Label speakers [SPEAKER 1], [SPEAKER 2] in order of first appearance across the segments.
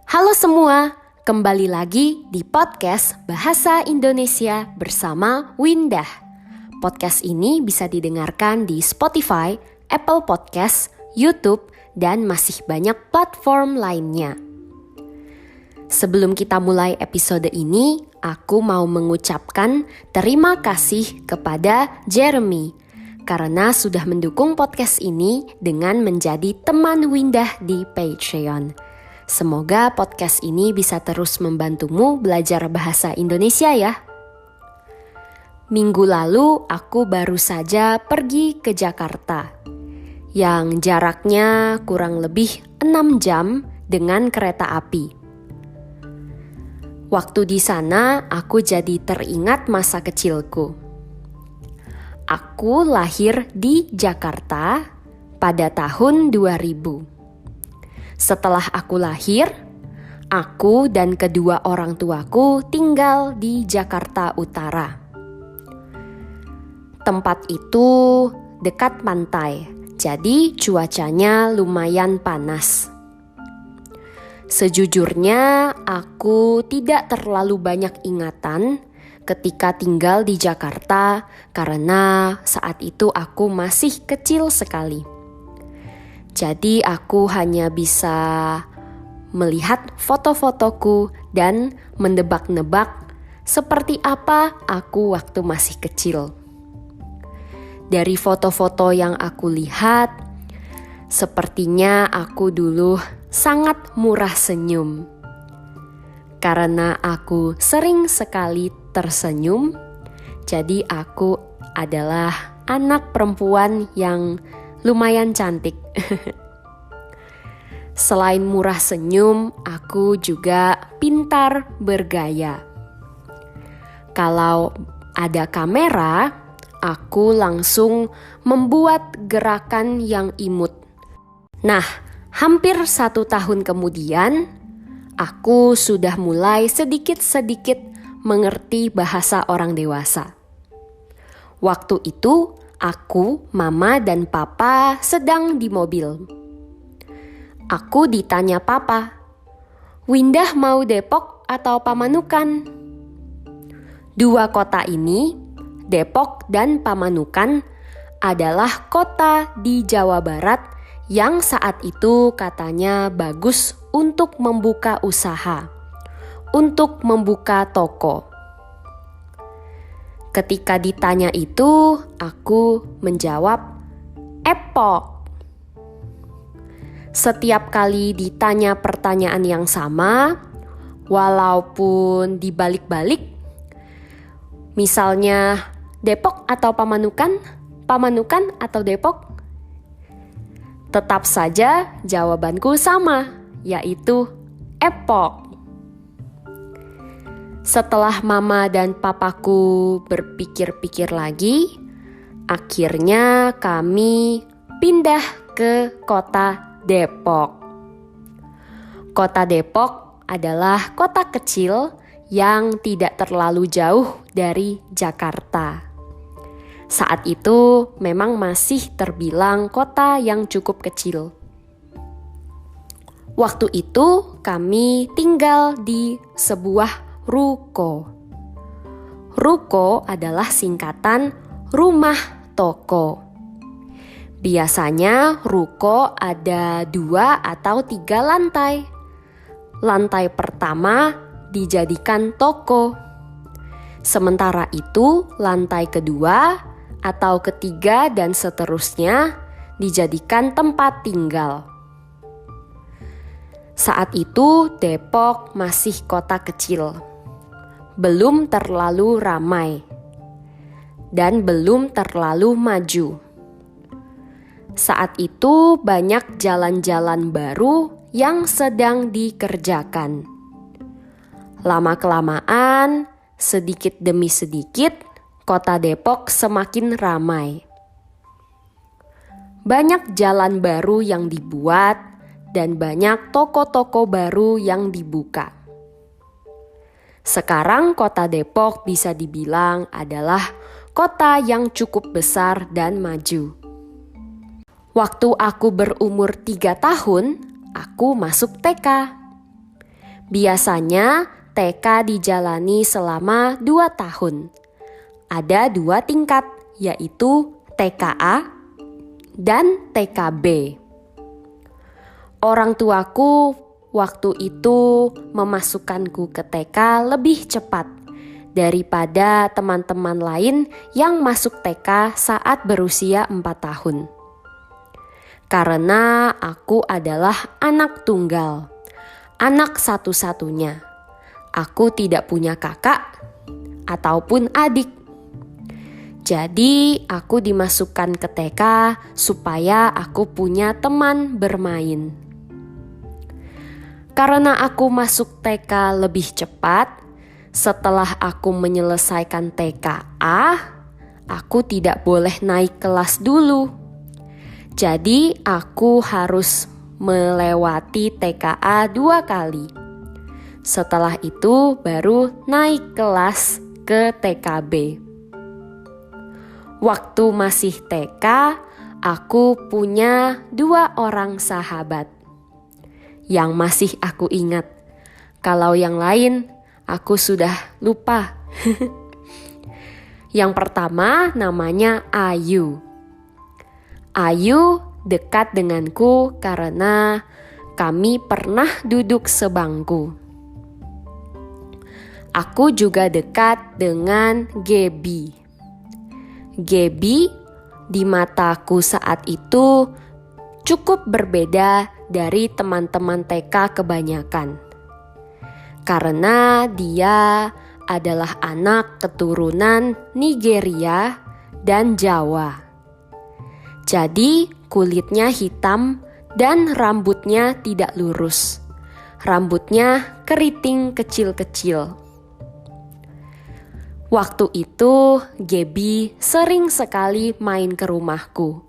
[SPEAKER 1] Halo semua, kembali lagi di podcast Bahasa Indonesia bersama Windah. Podcast ini bisa didengarkan di Spotify, Apple Podcast, YouTube, dan masih banyak platform lainnya. Sebelum kita mulai episode ini, aku mau mengucapkan terima kasih kepada Jeremy karena sudah mendukung podcast ini dengan menjadi teman Windah di Patreon. Semoga podcast ini bisa terus membantumu belajar bahasa Indonesia ya. Minggu lalu aku baru saja pergi ke Jakarta, yang jaraknya kurang lebih 6 jam dengan kereta api. Waktu di sana aku jadi teringat masa kecilku. Aku lahir di Jakarta pada tahun 2000. Setelah aku lahir, aku dan kedua orang tuaku tinggal di Jakarta Utara. Tempat itu dekat pantai, jadi cuacanya lumayan panas. Sejujurnya, aku tidak terlalu banyak ingatan ketika tinggal di Jakarta karena saat itu aku masih kecil sekali. Jadi aku hanya bisa melihat foto-fotoku dan menebak-nebak seperti apa aku waktu masih kecil. Dari foto-foto yang aku lihat, sepertinya aku dulu sangat murah senyum. Karena aku sering sekali tersenyum, jadi aku adalah anak perempuan yang lumayan cantik. Selain murah senyum, aku juga pintar bergaya. Kalau ada kamera, aku langsung membuat gerakan yang imut. Nah, hampir 1 tahun kemudian, aku sudah mulai sedikit-sedikit mengerti bahasa orang dewasa. Waktu itu, aku, mama, dan papa sedang di mobil. Aku ditanya papa, "Windah mau Depok atau Pamanukan?" Dua kota ini, Depok dan Pamanukan, adalah kota di Jawa Barat yang saat itu katanya bagus untuk membuka usaha, untuk membuka toko. Ketika ditanya itu, aku menjawab, "Epok." Setiap kali ditanya pertanyaan yang sama, walaupun dibalik-balik, misalnya Depok atau Pamanukan, Pamanukan atau Depok, tetap saja jawabanku sama, yaitu Epok. Setelah mama dan papaku berpikir-pikir lagi, akhirnya kami pindah ke kota Depok. Kota Depok adalah kota kecil yang tidak terlalu jauh dari Jakarta. Saat itu memang masih terbilang kota yang cukup kecil. Waktu itu kami tinggal di sebuah ruko. Ruko adalah singkatan rumah toko. Biasanya ruko ada 2 atau 3 lantai. Lantai pertama dijadikan toko. Sementara itu lantai kedua atau ketiga dan seterusnya dijadikan tempat tinggal. Saat itu Depok masih kota kecil. Belum terlalu ramai dan belum terlalu maju. Saat itu banyak jalan-jalan baru yang sedang dikerjakan. Lama-kelamaan, sedikit demi sedikit, kota Depok semakin ramai. Banyak jalan baru yang dibuat dan banyak toko-toko baru yang dibuka. Sekarang kota Depok bisa dibilang adalah kota yang cukup besar dan maju. Waktu aku berumur 3 tahun, aku masuk TK. Biasanya TK dijalani selama 2 tahun. Ada 2 tingkat, yaitu TKA dan TKB. Orang tuaku waktu itu memasukkanku ke TK lebih cepat daripada teman-teman lain yang masuk TK saat berusia 4 tahun. Karena aku adalah anak tunggal, anak satu-satunya. Aku tidak punya kakak ataupun adik. Jadi aku dimasukkan ke TK supaya aku punya teman bermain. Karena aku masuk TK lebih cepat, setelah aku menyelesaikan TKA, aku tidak boleh naik kelas dulu. Jadi aku harus melewati TKA 2 kali. Setelah itu baru naik kelas ke TKB. Waktu masih TK, aku punya 2 orang sahabat yang masih aku ingat. Kalau yang lain, aku sudah lupa. Yang pertama namanya Ayu. Ayu dekat denganku karena kami pernah duduk sebangku. Aku juga dekat dengan Gaby. Gaby di mataku saat itu cukup berbeda dari teman-teman TK kebanyakan. Karena dia adalah anak keturunan Nigeria dan Jawa. Jadi kulitnya hitam dan rambutnya tidak lurus. Rambutnya keriting kecil-kecil. Waktu itu Gaby sering sekali main ke rumahku.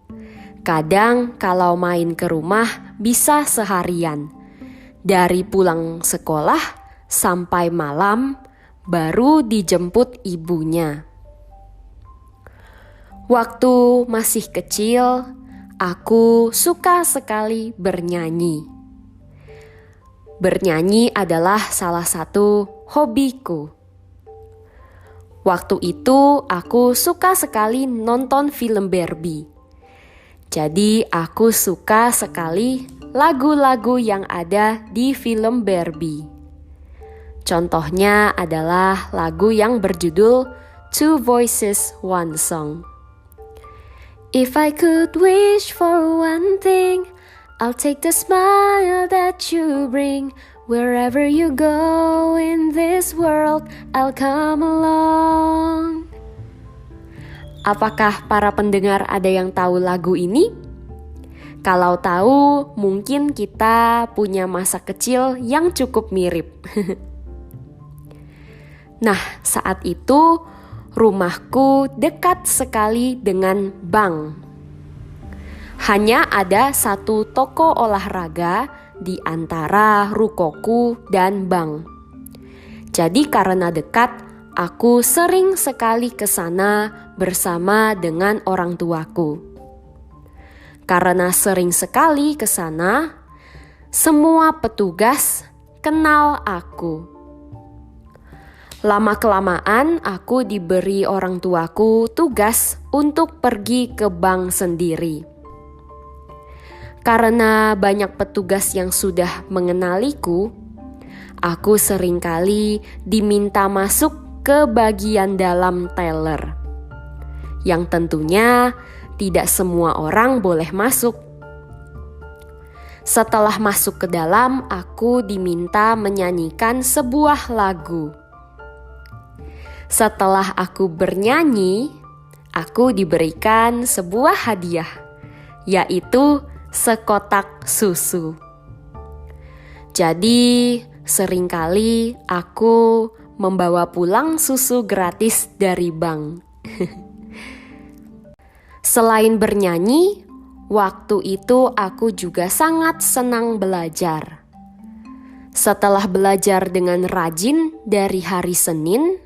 [SPEAKER 1] Kadang kalau main ke rumah bisa seharian. Dari pulang sekolah sampai malam baru dijemput ibunya. Waktu masih kecil, aku suka sekali bernyanyi. Bernyanyi adalah salah satu hobiku. Waktu itu aku suka sekali nonton film Barbie. Jadi aku suka sekali lagu-lagu yang ada di film Barbie. Contohnya adalah lagu yang berjudul Two Voices, One Song. If I could wish for one thing, I'll take the smile that you bring. Wherever you go in this world, I'll come along. Apakah para pendengar ada yang tahu lagu ini? Kalau tahu, mungkin kita punya masa kecil yang cukup mirip. Nah, saat itu rumahku dekat sekali dengan bank. Hanya ada satu toko olahraga di antara rukoku dan bank. Jadi karena dekat, aku sering sekali ke sana bersama dengan orang tuaku. Karena sering sekali ke sana, semua petugas kenal aku. Lama-kelamaan aku diberi orang tuaku tugas untuk pergi ke bank sendiri. Karena banyak petugas yang sudah mengenaliku, aku seringkali diminta masuk ke bagian dalam teller. Yang tentunya tidak semua orang boleh masuk. Setelah masuk ke dalam, aku diminta menyanyikan sebuah lagu. Setelah aku bernyanyi, aku diberikan sebuah hadiah, yaitu sekotak susu. Jadi, seringkali aku membawa pulang susu gratis dari bank. Selain bernyanyi, waktu itu aku juga sangat senang belajar. Setelah belajar dengan rajin dari hari Senin,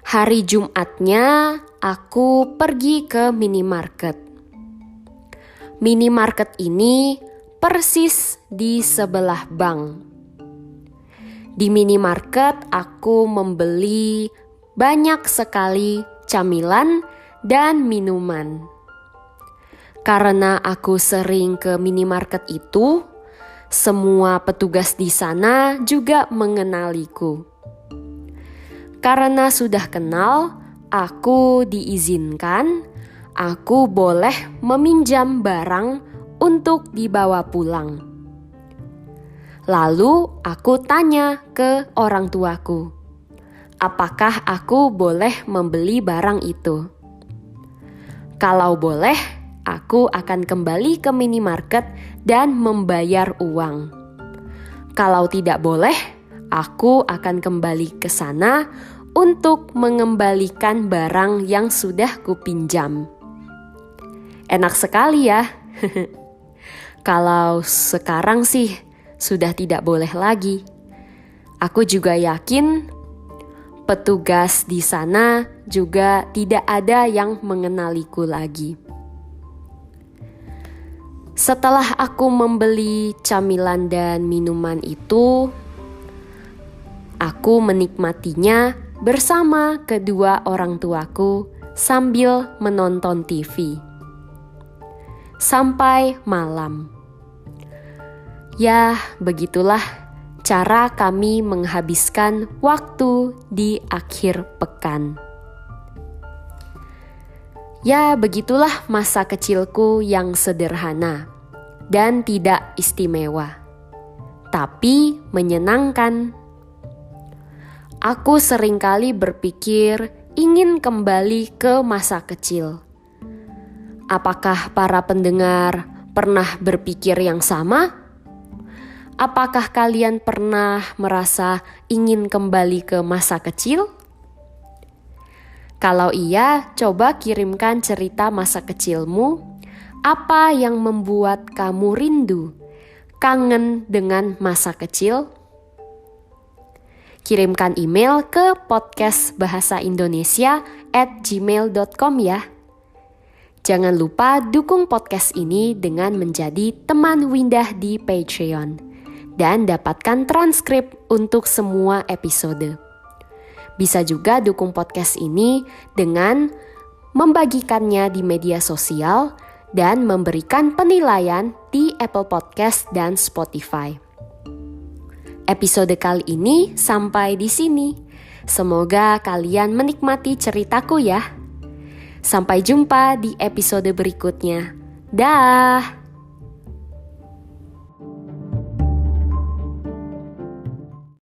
[SPEAKER 1] hari Jumatnya aku pergi ke minimarket. Minimarket ini persis di sebelah bank. Di minimarket aku membeli banyak sekali camilan dan minuman. Karena aku sering ke minimarket itu, semua petugas di sana juga mengenaliku. Karena sudah kenal, aku diizinkan, aku boleh meminjam barang untuk dibawa pulang. Lalu aku tanya ke orang tuaku, apakah aku boleh membeli barang itu? Kalau boleh, aku akan kembali ke minimarket dan membayar uang. Kalau tidak boleh, aku akan kembali ke sana untuk mengembalikan barang yang sudah kupinjam. Enak sekali ya. Kalau sekarang sih sudah tidak boleh lagi. Aku juga yakin petugas di sana juga tidak ada yang mengenaliku lagi. Setelah aku membeli camilan dan minuman itu, aku menikmatinya bersama kedua orang tuaku sambil menonton TV. Sampai malam. Ya, begitulah cara kami menghabiskan waktu di akhir pekan. Ya, begitulah masa kecilku yang sederhana dan tidak istimewa, tapi menyenangkan. Aku seringkali berpikir ingin kembali ke masa kecil. Apakah para pendengar pernah berpikir yang sama? Apakah kalian pernah merasa ingin kembali ke masa kecil? Kalau iya, coba kirimkan cerita masa kecilmu. Apa yang membuat kamu rindu, kangen dengan masa kecil? Kirimkan email ke podcastbahasaindonesia@gmail.com ya. Jangan lupa dukung podcast ini dengan menjadi teman Windah di Patreon dan dapatkan transkrip untuk semua episode. Bisa juga dukung podcast ini dengan membagikannya di media sosial dan memberikan penilaian di Apple Podcast dan Spotify. Episode kali ini sampai di sini. Semoga kalian menikmati ceritaku ya. Sampai jumpa di episode berikutnya. Dah.